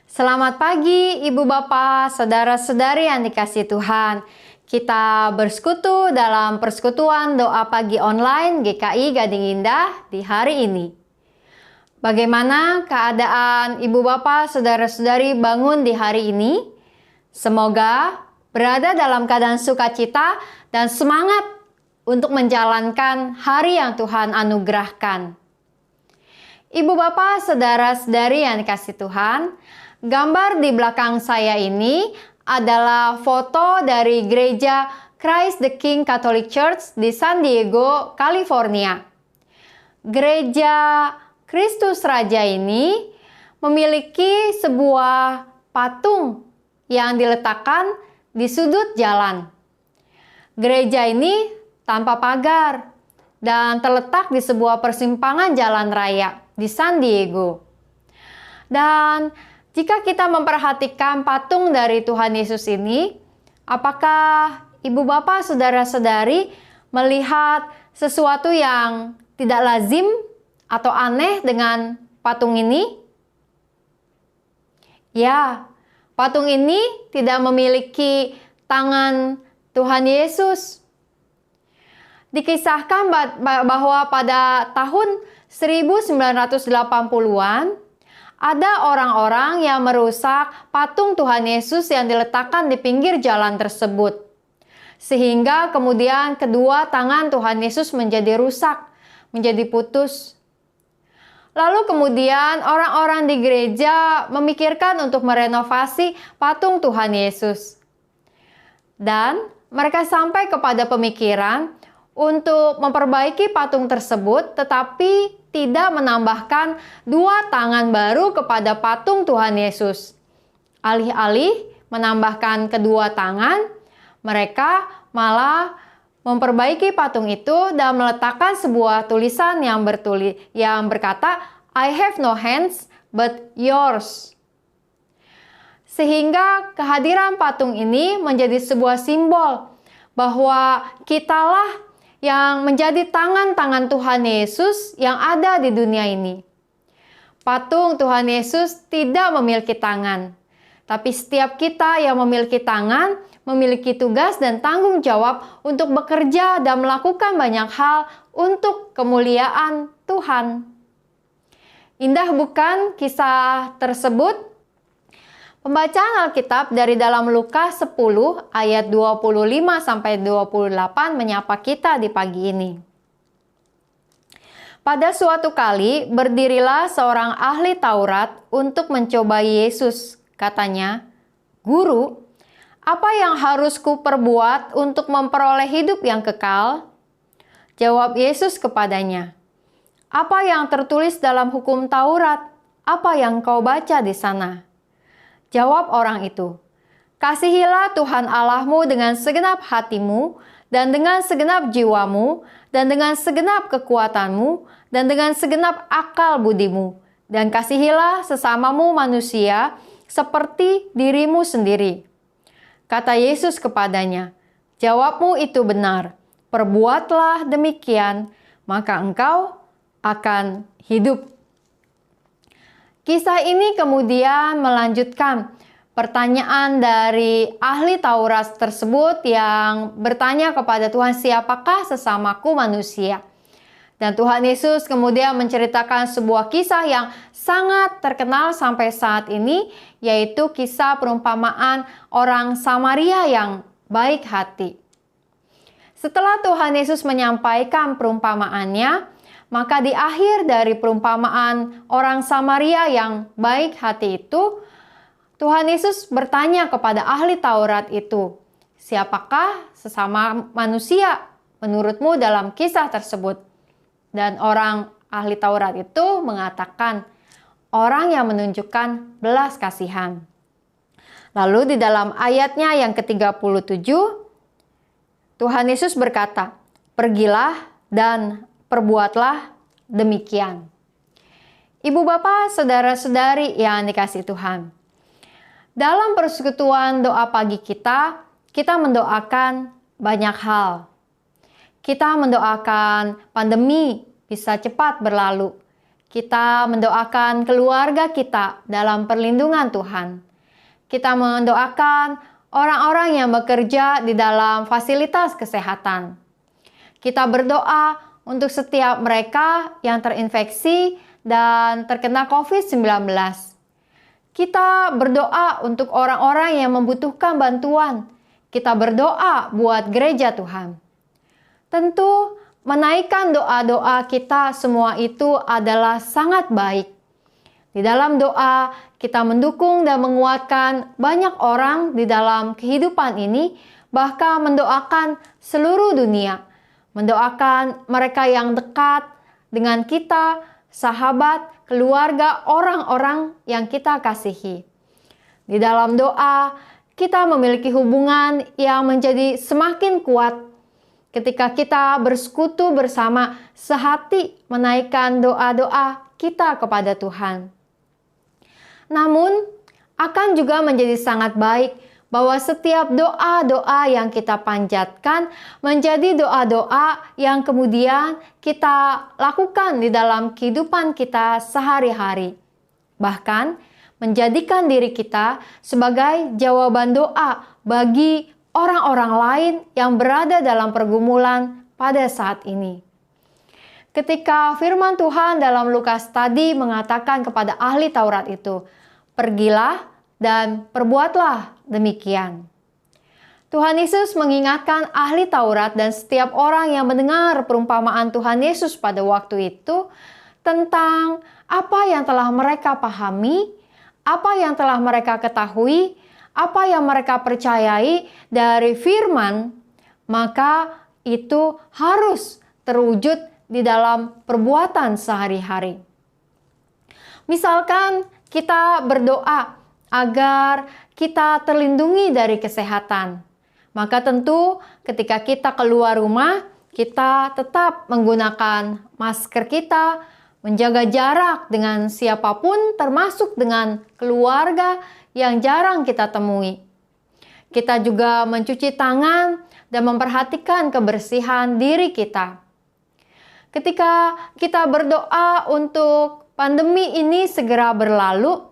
Selamat pagi Ibu Bapak, Saudara-saudari yang dikasihi Tuhan. Kita bersekutu dalam persekutuan doa pagi online GKI Gading Indah di hari ini. Bagaimana keadaan Ibu Bapak, Saudara-saudari bangun di hari ini? Semoga berada dalam keadaan sukacita dan semangat untuk menjalankan hari yang Tuhan anugerahkan. Ibu Bapak, Saudara-saudari yang dikasihi Tuhan, gambar di belakang saya ini adalah foto dari gereja Christ the King Catholic Church di San Diego, California. Gereja Kristus Raja ini memiliki sebuah patung yang diletakkan di sudut jalan. Gereja ini tanpa pagar dan terletak di sebuah persimpangan jalan raya di San Diego. Dan jika kita memperhatikan patung dari Tuhan Yesus ini, apakah Ibu Bapak, Saudara-saudari melihat sesuatu yang tidak lazim atau aneh dengan patung ini? Ya, patung ini tidak memiliki tangan Tuhan Yesus. Dikisahkan bahwa pada tahun 1980-an, ada orang-orang yang merusak patung Tuhan Yesus yang diletakkan di pinggir jalan tersebut. Sehingga kemudian kedua tangan Tuhan Yesus menjadi rusak, menjadi putus. Lalu kemudian orang-orang di gereja memikirkan untuk merenovasi patung Tuhan Yesus. Dan mereka sampai kepada pemikiran untuk memperbaiki patung tersebut, tetapi tidak menambahkan dua tangan baru kepada patung Tuhan Yesus. Alih-alih menambahkan kedua tangan, mereka malah memperbaiki patung itu dan meletakkan sebuah tulisan yang berkata, "I have no hands but yours." Sehingga kehadiran patung ini menjadi sebuah simbol bahwa kitalah yang menjadi tangan-tangan Tuhan Yesus yang ada di dunia ini. Patung Tuhan Yesus tidak memiliki tangan, tapi setiap kita yang memiliki tangan memiliki tugas dan tanggung jawab untuk bekerja dan melakukan banyak hal untuk kemuliaan Tuhan. Indah bukan kisah tersebut? Pembacaan Alkitab dari dalam Lukas 10 ayat 25-28 menyapa kita di pagi ini. Pada suatu kali berdirilah seorang ahli Taurat untuk mencoba Yesus. Katanya, "Guru, apa yang harus kuperbuat untuk memperoleh hidup yang kekal?" Jawab Yesus kepadanya, "Apa yang tertulis dalam hukum Taurat? Apa yang kau baca di sana?" Jawab orang itu, "Kasihilah Tuhan Allahmu dengan segenap hatimu, dan dengan segenap jiwamu, dan dengan segenap kekuatanmu, dan dengan segenap akal budimu, dan kasihilah sesamamu manusia seperti dirimu sendiri." Kata Yesus kepadanya, "Jawabmu itu benar, perbuatlah demikian, maka engkau akan hidup." Kisah ini kemudian melanjutkan pertanyaan dari ahli Taurat tersebut yang bertanya kepada Tuhan, "Siapakah sesamaku manusia?" Dan Tuhan Yesus kemudian menceritakan sebuah kisah yang sangat terkenal sampai saat ini, yaitu kisah perumpamaan orang Samaria yang baik hati. Setelah Tuhan Yesus menyampaikan perumpamaannya, maka di akhir dari perumpamaan orang Samaria yang baik hati itu, Tuhan Yesus bertanya kepada ahli Taurat itu, "Siapakah sesama manusia menurutmu dalam kisah tersebut?" Dan orang ahli Taurat itu mengatakan, "Orang yang menunjukkan belas kasihan." Lalu di dalam ayatnya yang ke-37, Tuhan Yesus berkata, "Pergilah dan perbuatlah demikian." Ibu Bapak, Saudara-saudari yang dikasihi Tuhan, dalam persekutuan doa pagi kita mendoakan banyak hal. Kita mendoakan pandemi bisa cepat berlalu. Kita mendoakan keluarga kita dalam perlindungan Tuhan. Kita mendoakan orang-orang yang bekerja di dalam fasilitas kesehatan. Kita berdoa untuk setiap mereka yang terinfeksi dan terkena COVID-19. Kita berdoa untuk orang-orang yang membutuhkan bantuan. Kita berdoa buat gereja Tuhan. Tentu, menaikkan doa-doa kita semua itu adalah sangat baik. Di dalam doa, kita mendukung dan menguatkan banyak orang di dalam kehidupan ini, bahkan mendoakan seluruh dunia. Mendoakan mereka yang dekat dengan kita, sahabat, keluarga, orang-orang yang kita kasihi. Di dalam doa, kita memiliki hubungan yang menjadi semakin kuat ketika kita bersekutu bersama sehati menaikkan doa-doa kita kepada Tuhan. Namun, akan juga menjadi sangat baik bahwa setiap doa-doa yang kita panjatkan menjadi doa-doa yang kemudian kita lakukan di dalam kehidupan kita sehari-hari. Bahkan, menjadikan diri kita sebagai jawaban doa bagi orang-orang lain yang berada dalam pergumulan pada saat ini. Ketika firman Tuhan dalam Lukas tadi mengatakan kepada ahli Taurat itu, "Pergilah dan perbuatlah demikian." Tuhan Yesus mengingatkan ahli Taurat dan setiap orang yang mendengar perumpamaan Tuhan Yesus pada waktu itu tentang apa yang telah mereka pahami, apa yang telah mereka ketahui, apa yang mereka percayai dari firman, maka itu harus terwujud di dalam perbuatan sehari-hari. Misalkan kita berdoa agar kita terlindungi dari kesehatan. Maka tentu ketika kita keluar rumah, kita tetap menggunakan masker kita, menjaga jarak dengan siapapun termasuk dengan keluarga yang jarang kita temui. Kita juga mencuci tangan dan memperhatikan kebersihan diri kita. Ketika kita berdoa untuk pandemi ini segera berlalu,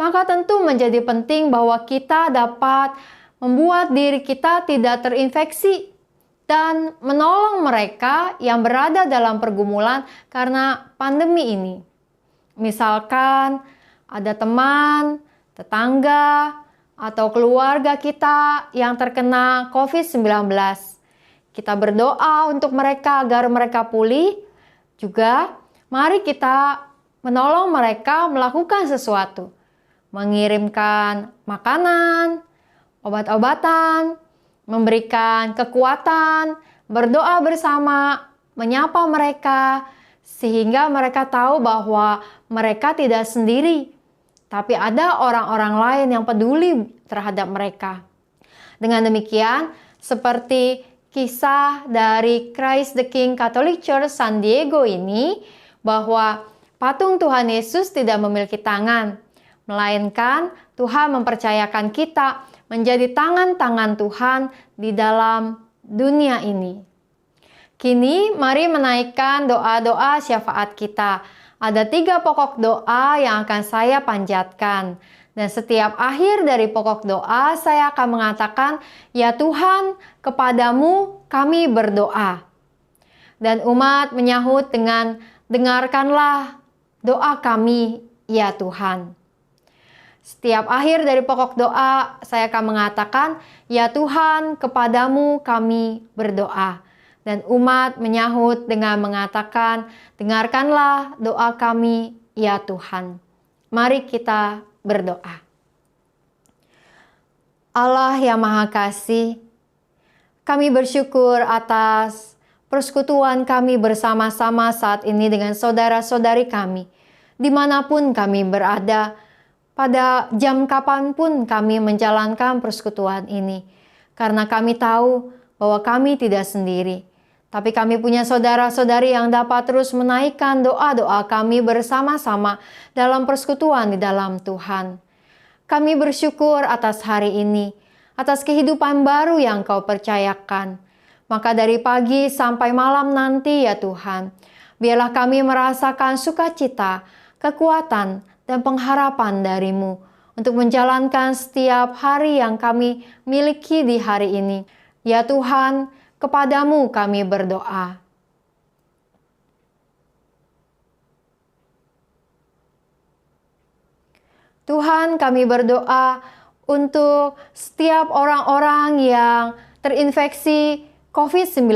maka tentu menjadi penting bahwa kita dapat membuat diri kita tidak terinfeksi dan menolong mereka yang berada dalam pergumulan karena pandemi ini. Misalkan ada teman, tetangga, atau keluarga kita yang terkena COVID-19. Kita berdoa untuk mereka agar mereka pulih. Juga mari kita menolong mereka melakukan sesuatu. Mengirimkan makanan, obat-obatan, memberikan kekuatan, berdoa bersama, menyapa mereka, sehingga mereka tahu bahwa mereka tidak sendiri, tapi ada orang-orang lain yang peduli terhadap mereka. Dengan demikian, seperti kisah dari Christ the King Catholic Church San Diego ini, bahwa patung Tuhan Yesus tidak memiliki tangan, melainkan Tuhan mempercayakan kita menjadi tangan-tangan Tuhan di dalam dunia ini. Kini mari menaikkan doa-doa syafaat kita. Ada 3 pokok doa yang akan saya panjatkan. Dan setiap akhir dari pokok doa saya akan mengatakan, "Ya Tuhan, kepadamu kami berdoa." Dan umat menyahut dengan, "Dengarkanlah doa kami, ya Tuhan." Setiap akhir dari pokok doa saya akan mengatakan, "Ya Tuhan, kepadamu kami berdoa." Dan umat menyahut dengan mengatakan, "Dengarkanlah doa kami, ya Tuhan." Mari kita berdoa. Allah yang Maha Kasih, kami bersyukur atas persekutuan kami bersama-sama saat ini dengan saudara-saudari kami, dimanapun kami berada, pada jam kapanpun kami menjalankan persekutuan ini. Karena kami tahu bahwa kami tidak sendiri. Tapi kami punya saudara-saudari yang dapat terus menaikkan doa-doa kami bersama-sama dalam persekutuan di dalam Tuhan. Kami bersyukur atas hari ini, atas kehidupan baru yang Kau percayakan. Maka dari pagi sampai malam nanti ya Tuhan, Biarlah kami merasakan sukacita, kekuatan, dan pengharapan dari-Mu untuk menjalankan setiap hari yang kami miliki di hari ini. Ya Tuhan, kepadamu kami berdoa. Tuhan, kami berdoa untuk setiap orang-orang yang terinfeksi COVID-19.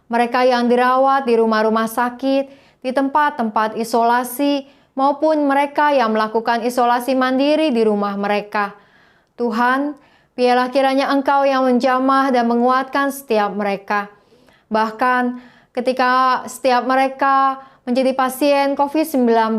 Mereka yang dirawat di rumah-rumah sakit, di tempat-tempat isolasi, maupun mereka yang melakukan isolasi mandiri di rumah mereka. Tuhan, biarlah kiranya Engkau yang menjamah dan menguatkan setiap mereka. Bahkan ketika setiap mereka menjadi pasien COVID-19,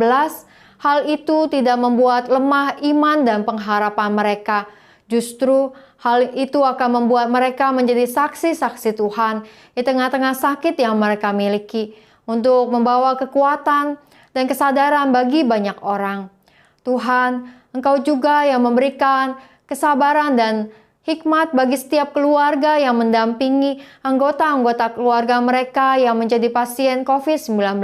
hal itu tidak membuat lemah iman dan pengharapan mereka. Justru hal itu akan membuat mereka menjadi saksi-saksi Tuhan di tengah-tengah sakit yang mereka miliki, untuk membawa kekuatan dan kesadaran bagi banyak orang. Tuhan, Engkau juga yang memberikan kesabaran dan hikmat bagi setiap keluarga yang mendampingi anggota-anggota keluarga mereka yang menjadi pasien COVID-19.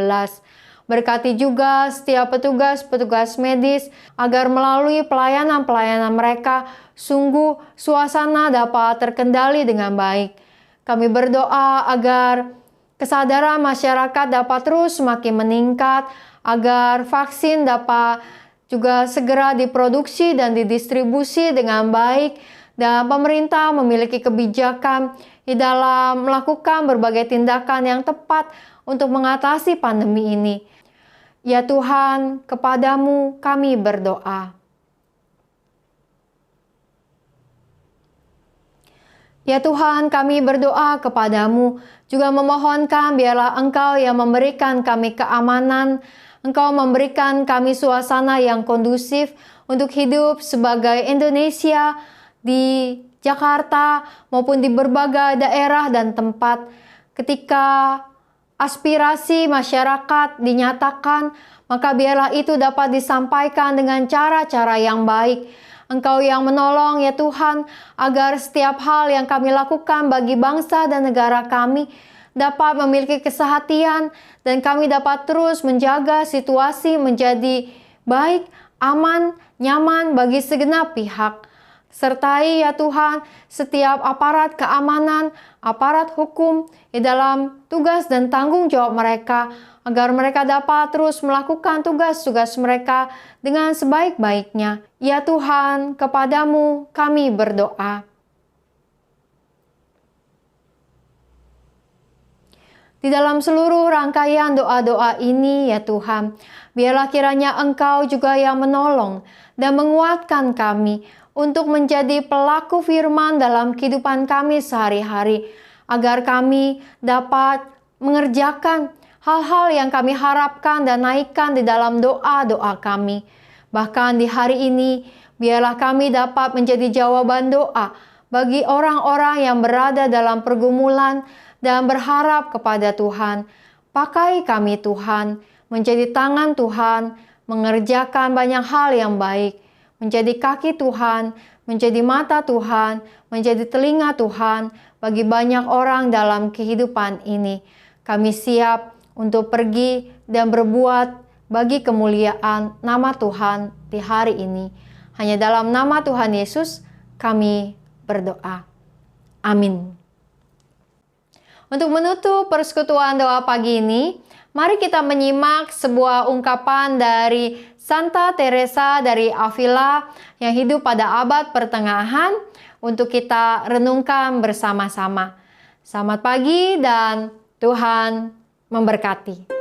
Berkati juga setiap petugas-petugas medis agar melalui pelayanan-pelayanan mereka sungguh suasana dapat terkendali dengan baik. Kami berdoa agar kesadaran masyarakat dapat terus semakin meningkat, agar vaksin dapat juga segera diproduksi dan didistribusi dengan baik, dan pemerintah memiliki kebijakan di dalam melakukan berbagai tindakan yang tepat untuk mengatasi pandemi ini. Ya Tuhan, kepadamu kami berdoa. Ya Tuhan, kami berdoa kepadamu, juga memohonkan biarlah Engkau yang memberikan kami keamanan, Engkau memberikan kami suasana yang kondusif untuk hidup sebagai Indonesia di Jakarta maupun di berbagai daerah dan tempat. Ketika aspirasi masyarakat dinyatakan, maka biarlah itu dapat disampaikan dengan cara-cara yang baik. Engkau yang menolong ya Tuhan, agar setiap hal yang kami lakukan bagi bangsa dan negara kami dapat memiliki kesehatan, dan kami dapat terus menjaga situasi menjadi baik, aman, nyaman bagi segenap pihak. Sertai ya Tuhan setiap aparat keamanan, aparat hukum di dalam tugas dan tanggung jawab mereka, agar mereka dapat terus melakukan tugas-tugas mereka dengan sebaik-baiknya. Ya Tuhan, kepadamu kami berdoa. Di dalam seluruh rangkaian doa-doa ini ya Tuhan, biarlah kiranya Engkau juga yang menolong dan menguatkan kami untuk menjadi pelaku firman dalam kehidupan kami sehari-hari, agar kami dapat mengerjakan hal-hal yang kami harapkan dan naikkan di dalam doa-doa kami. Bahkan di hari ini, biarlah kami dapat menjadi jawaban doa bagi orang-orang yang berada dalam pergumulan dan berharap kepada Tuhan. Pakai kami Tuhan, menjadi tangan Tuhan, mengerjakan banyak hal yang baik, menjadi kaki Tuhan, menjadi mata Tuhan, menjadi telinga Tuhan bagi banyak orang dalam kehidupan ini. Kami siap untuk pergi dan berbuat bagi kemuliaan nama Tuhan di hari ini. Hanya dalam nama Tuhan Yesus kami berdoa. Amin. Untuk menutup persekutuan doa pagi ini, mari kita menyimak sebuah ungkapan dari Santa Teresa dari Avila yang hidup pada abad pertengahan untuk kita renungkan bersama-sama. Selamat pagi dan Tuhan memberkati.